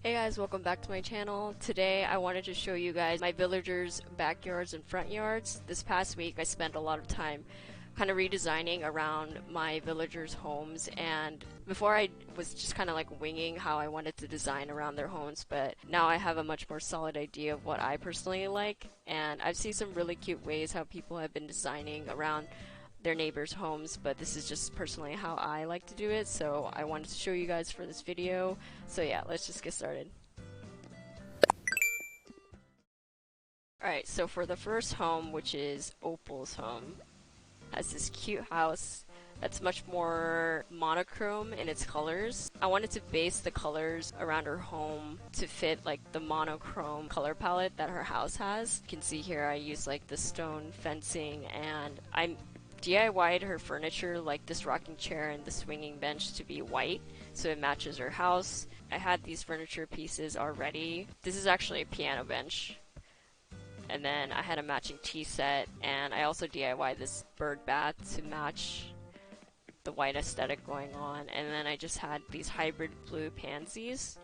Hey guys, welcome back to my channel. Today I wanted to show you guys my villagers' backyards and front yards. This past week I spent a lot of time kind of redesigning around my villagers' homes, and before I was just kind of like winging how I wanted to design around their homes, but now I have a much more solid idea of what I personally like, and I've seen some really cute ways how people have been designing around their neighbors' homes, but this is just personally how I like to do it, so I wanted to show you guys for this video. So yeah, let's just get started. Alright, so for the first home, which is Opal's home, has this cute house that's much more monochrome in its colors. I wanted to base the colors around her home to fit like the monochrome color palette that her house has. You can see here I use like the stone fencing, and I DIY'd her furniture, like this rocking chair and the swinging bench, to be white so it matches her house. I had these furniture pieces already. This is actually a piano bench. And then I had a matching tea set, and I also DIY'd this bird bath to match the white aesthetic going on. And then I just had these hybrid blue pansies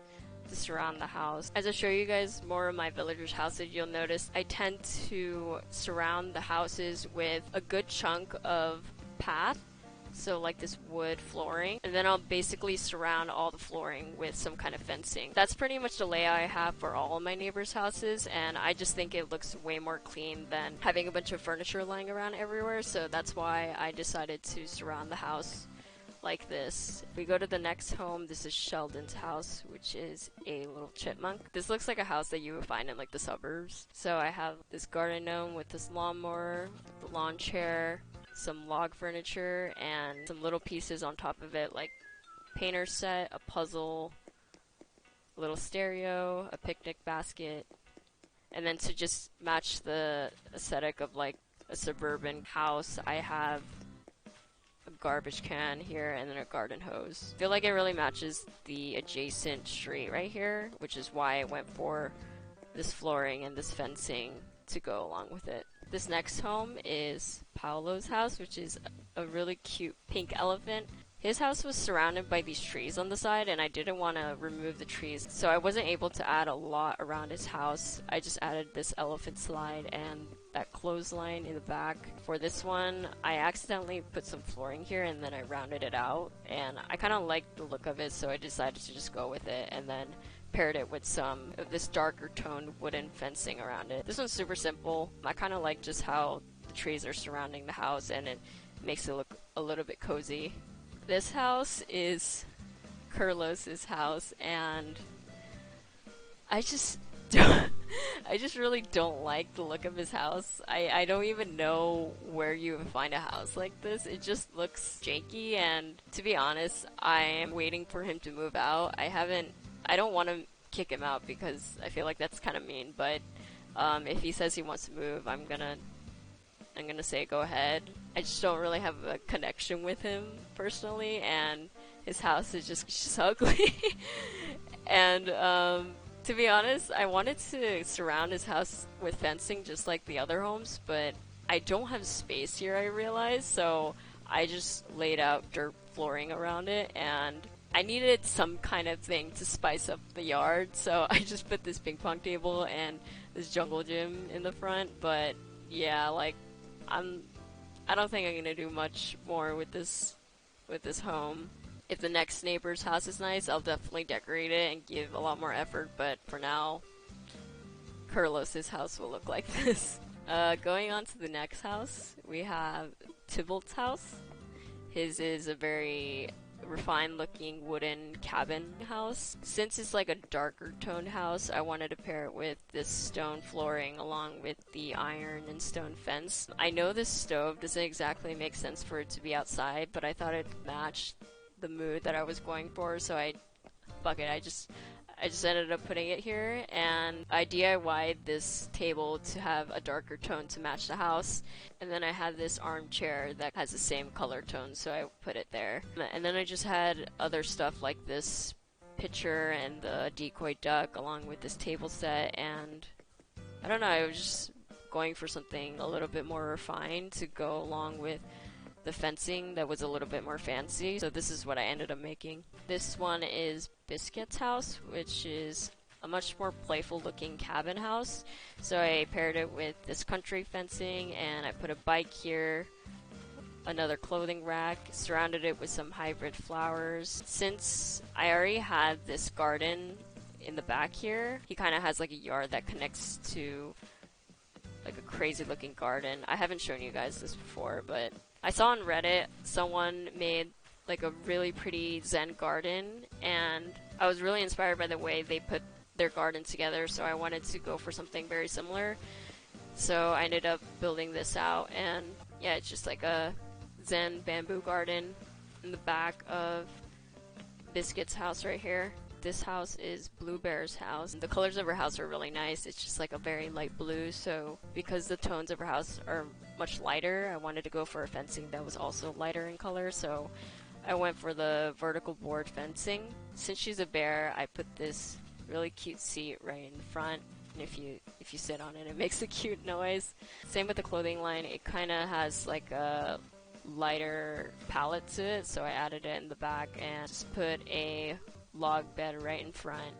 to surround the house. As I show you guys more of my villagers' houses, you'll notice I tend to surround the houses with a good chunk of path, so like this wood flooring, and then I'll basically surround all the flooring with some kind of fencing. That's pretty much the layout I have for all of my neighbors' houses, and I just think it looks way more clean than having a bunch of furniture lying around everywhere, so that's why I decided to surround the house like this. If we go to the next home, this is Sheldon's house, which is a little chipmunk. This looks like a house that you would find in like the suburbs. So I have this garden gnome with this lawnmower, the lawn chair, some log furniture, and some little pieces on top of it like painter set, a puzzle, a little stereo, a picnic basket, and then to just match the aesthetic of like a suburban house, I have a garbage can here and then a garden hose. I feel like it really matches the adjacent street right here, which is why I went for this flooring and this fencing to go along with it. This next home is Paolo's house, which is a really cute pink elephant. His house was surrounded by these trees on the side, and I didn't want to remove the trees, so I wasn't able to add a lot around his house. I just added this elephant slide and that clothesline in the back. For this one, I accidentally put some flooring here and then I rounded it out, and I kind of liked the look of it, so I decided to just go with it, and then paired it with some of this darker toned wooden fencing around it. This one's super simple. I kind of like just how the trees are surrounding the house, and it makes it look a little bit cozy. This house is Carlos's house, and I just I just really don't like the look of his house. I don't even know where you would find a house like this. It just looks janky, and to be honest, I'm waiting for him to move out. I don't want to kick him out because I feel like that's kind of mean, but if he says he wants to move, I'm gonna say go ahead. I just don't really have a connection with him personally, and his house is just ugly. And to be honest, I wanted to surround his house with fencing just like the other homes, but I don't have space here, I realized, so I just laid out dirt flooring around it, and I needed some kind of thing to spice up the yard, so I just put this ping pong table and this jungle gym in the front. But yeah, like I don't think I'm gonna do much more with this home. If the next neighbor's house is nice, I'll definitely decorate it and give a lot more effort, but for now, Carlos's house will look like this. Going on to the next house, we have Tybalt's house. His is a very refined looking wooden cabin house. Since it's like a darker toned house, I wanted to pair it with this stone flooring along with the iron and stone fence. I know this stove doesn't exactly make sense for it to be outside, but I thought it'd match the mood that I was going for, so I just ended up putting it here, and I DIY'd this table to have a darker tone to match the house, and then I had this armchair that has the same color tone, so I put it there. And then I just had other stuff like this pitcher and the decoy duck along with this table set, and I don't know, I was just going for something a little bit more refined to go along with the fencing that was a little bit more fancy. So this is what I ended up making. This one is Biscuit's house, which is a much more playful looking cabin house. So I paired it with this country fencing, and I put a bike here, another clothing rack, surrounded it with some hybrid flowers. Since I already had this garden in the back here, he kind of has like a yard that connects to like a crazy looking garden. I haven't shown you guys this before, but I saw on Reddit someone made like a really pretty Zen garden, and I was really inspired by the way they put their garden together, so I wanted to go for something very similar. So I ended up building this out, and yeah, it's just like a Zen bamboo garden in the back of Biscuit's house right here. This house is Blue Bear's house. The colors of her house are really nice. It's just like a very light blue, so because the tones of her house are much lighter, I wanted to go for a fencing that was also lighter in color, so I went for the vertical board fencing. Since she's a bear, I put this really cute seat right in front, and if you sit on it, it makes a cute noise. Same with the clothing line. It kind of has like a lighter palette to it, so I added it in the back and just put a log bed right in front.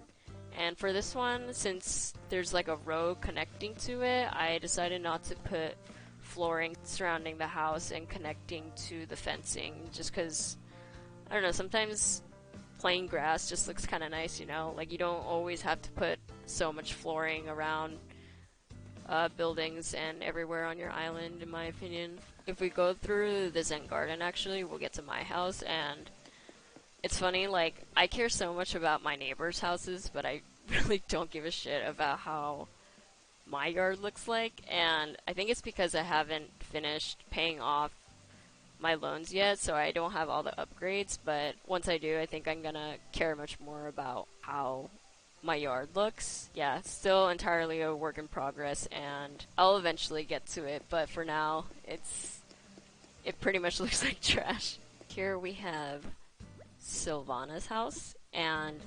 And for this one, since there's like a road connecting to it, I decided not to put flooring surrounding the house and connecting to the fencing, just because, I don't know, sometimes plain grass just looks kind of nice, you know? Like, you don't always have to put so much flooring around buildings and everywhere on your island, in my opinion. If we go through the Zen garden, actually, we'll get to my house, and it's funny, like, I care so much about my neighbors' houses, but I really don't give a shit about how my yard looks like, and I think it's because I haven't finished paying off my loans yet, so I don't have all the upgrades, but once I do, I think I'm gonna care much more about how my yard looks. Yeah, still entirely a work in progress, and I'll eventually get to it, but for now, it pretty much looks like trash. Here we have Silvana's house, and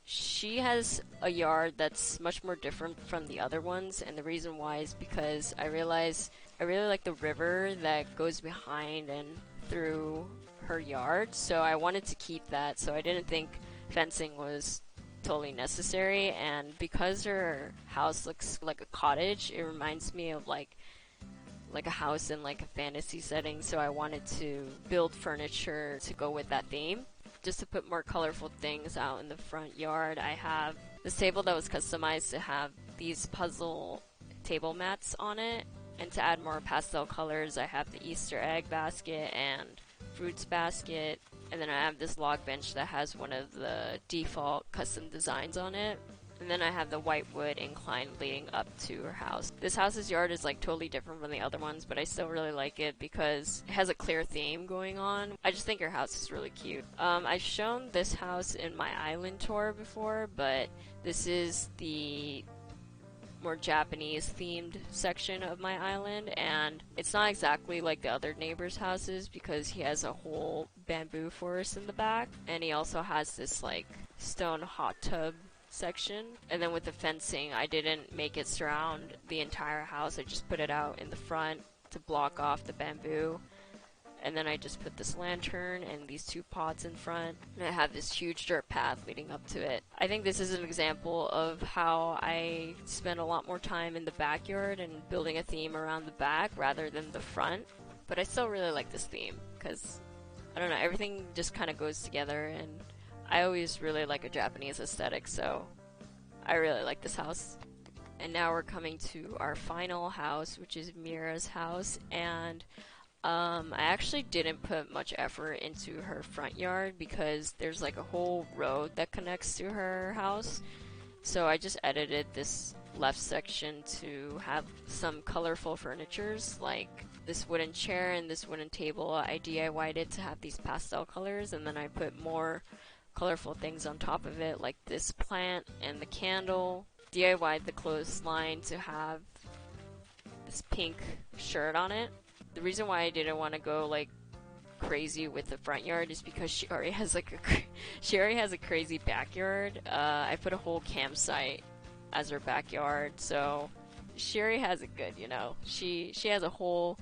she has a yard that's much more different from the other ones, and the reason why is because I realize I really like the river that goes behind and through her yard, so I wanted to keep that, so I didn't think fencing was totally necessary. And because her house looks like a cottage, it reminds me of like a house in like a fantasy setting, so I wanted to build furniture to go with that theme. Just to put more colorful things out in the front yard, I have this table that was customized to have these puzzle table mats on it, and to add more pastel colors, I have the Easter egg basket and fruits basket, and then I have this log bench that has one of the default custom designs on it. And then I have the white wood incline leading up to her house. This house's yard is like totally different from the other ones, but I still really like it because it has a clear theme going on. I just think her house is really cute. I've shown this house in my island tour before, but this is the more Japanese themed section of my island, and it's not exactly like the other neighbor's houses because he has a whole bamboo forest in the back, and he also has this like stone hot tub section. And then with the fencing, I didn't make it surround the entire house, I just put it out in the front to block off the bamboo. And then I just put this lantern and these two pots in front, and I have this huge dirt path leading up to it. I think this is an example of how I spend a lot more time in the backyard and building a theme around the back rather than the front. But I still really like this theme because, I don't know, everything just kind of goes together, and I always really like a Japanese aesthetic, so I really like this house. And now we're coming to our final house, which is Mira's house, and I actually didn't put much effort into her front yard because there's like a whole road that connects to her house, so I just edited this left section to have some colorful furnitures, like this wooden chair and this wooden table. I DIY'd it to have these pastel colors, and then I put more colorful things on top of it, like this plant and the candle. DIY'd the clothesline to have this pink shirt on it. The reason why I didn't want to go like crazy with the front yard is because she already has a crazy backyard. I put a whole campsite as her backyard, so she already has it good, you know. She has a whole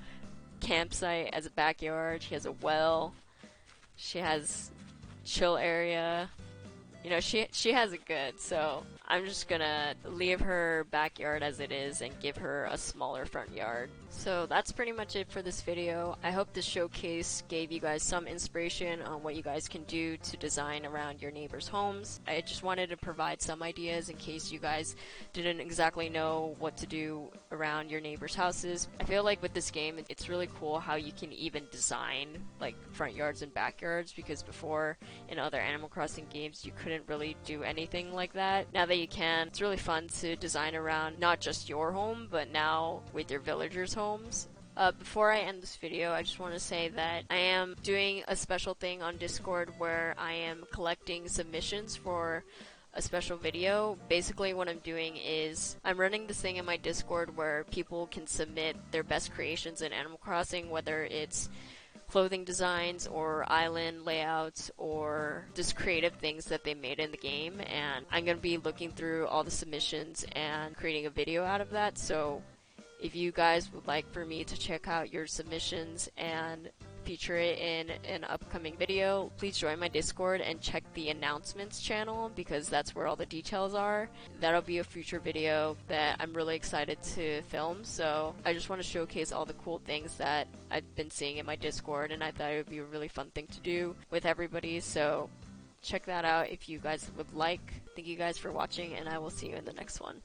campsite as a backyard. She has a well. She has chill area. You know, she has it good, so I'm just gonna leave her backyard as it is and give her a smaller front yard. So that's pretty much it for this video. I hope this showcase gave you guys some inspiration on what you guys can do to design around your neighbors' homes. I just wanted to provide some ideas in case you guys didn't exactly know what to do around your neighbors' houses. I feel like with this game, it's really cool how you can even design like front yards and backyards, because before in other Animal Crossing games you couldn't really do anything like that. Now that you can, it's really fun to design around not just your home, but now with your villagers' homes. Before I end this video, I just want to say that I am doing a special thing on Discord where I am collecting submissions for a special video. Basically what I'm doing is I'm running this thing in my Discord where people can submit their best creations in Animal Crossing, whether it's clothing designs or island layouts or just creative things that they made in the game, and I'm going to be looking through all the submissions and creating a video out of that. So if you guys would like for me to check out your submissions and feature it in an upcoming video, please join my Discord and check the announcements channel, because that's where all the details are. That'll be a future video that I'm really excited to film. So I just want to showcase all the cool things that I've been seeing in my Discord, and I thought it would be a really fun thing to do with everybody. So check that out if you guys would like. Thank you guys for watching, and I will see you in the next one.